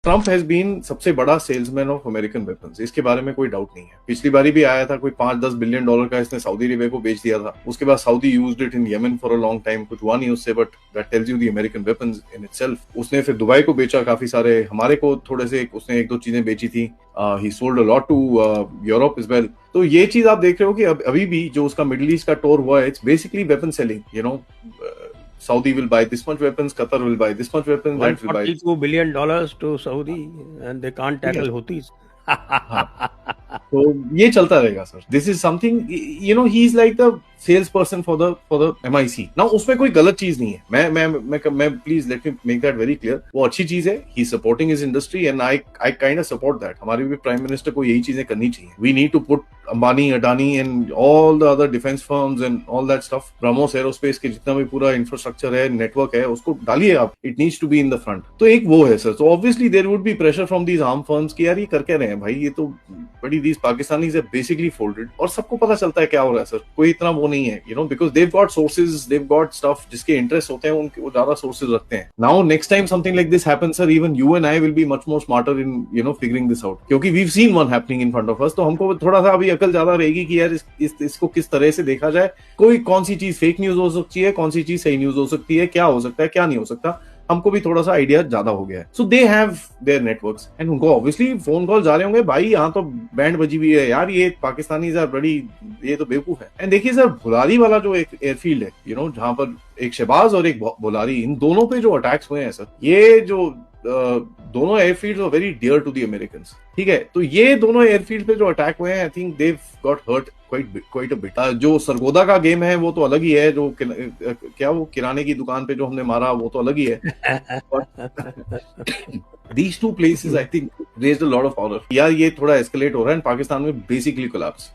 Trump has been सबसे बड़ा salesman of American weapons, इसके बारे में कोई डाउट नहीं है। पिछली बारी भी आया था, कोई 5-10 बिलियन डॉलर का इसने सऊदी अरेबिया को बेच दिया था। उसके बाद Saudi used it in Yemen for a long time, कुछ हुआ नहीं उससे, but that tells you the American weapons in itself. उसने फिर दुबई को बेचा काफी सारे, हमारे को थोड़े से उसने एक दो चीजें बेची थी। He sold a lot to Europe as well. तो ये चीज आप देख रहे हो कि अभी भी जो उसका मिडिल ईस्ट का टूर हुआ है, it's basically weapon selling, you know. Saudi will buy this much weapons, Qatar will buy this much weapons, that will buy this. $142 billion to Saudi and they can't tackle Houthis. हाँ, तो ये चलता रहेगा sir. This is something, you know, he is like the sales person for the MIC ना। उसमें कोई गलत चीज नहीं है। मैं please let me make that very clear. वो अच्छी चीज है, he supporting his industry and I kind of support that. हमारे भी प्राइम मिनिस्टर को यही चीजें करनी चाहिए। We need to put Ambani, Adani and all the other defence firms and all that stuff, BrahMos aerospace के जितना भी पूरा इंफ्रास्ट्रक्चर है, नेटवर्क है, उसको डालिए आप। It needs to be in the front. तो एक वो है सर। तो obviously there would be pressure from these arm firms कि यार ये कर क्या रहे हैं भाई, ये तो बड़ी these Pakistanis are basically folded. और सबको पता चलता है क्या हो रहा है सर, कोई इतना वो नहीं है, you know, because they've got sources, they've got stuff, जिसके इंटरेस्ट होते हैं उनके, वो ज्यादा सोर्सेज रखते हैं। Now next time something like this happens sir, even you and I will be much more smarter in, you know, figuring this out, क्योंकि we've seen one happening in front of us। तो हमको थोड़ा सा अभी अकल ज्यादा रहेगी कि यार इसको किस तरह से देखा जाए। कोई कौन सी चीज फेक न्यूज हो सकती है, कौन सी चीज सही न्यूज हो सकती है, क्या हो सकता है, क्या नहीं हो सकता, हमको भी थोड़ा सा आइडिया ज्यादा हो गया है। So they have their networks and उनको ऑब्वियसली फोन कॉल जा रहे होंगे, भाई यहाँ तो बैंड बजी हुई है यार, ये पाकिस्तानी बड़ी, ये तो बेवकूफ है। एंड देखिए सर, भुलारी वाला जो एक एयरफील्ड है, यू नो, जहां पर एक शहबाज और एक भुलारी, इन दोनों पे जो अटैक्स हुए हैं सर, ये जो दोनों airfields are very dear to the Americans. ठीक है, तो ये दोनों एयरफील्ड पे जो अटैक हुए हैं, I think they got hurt quite a bit. जो सरगोदा का गेम है वो तो अलग ही है, जो क्या वो किराने की दुकान पे जो हमने मारा वो तो अलग ही है। These two places I think raised a lot of horror। यार ये थोड़ा एस्केलेट हो रहा है, पाकिस्तान में बेसिकली कोलैप्स।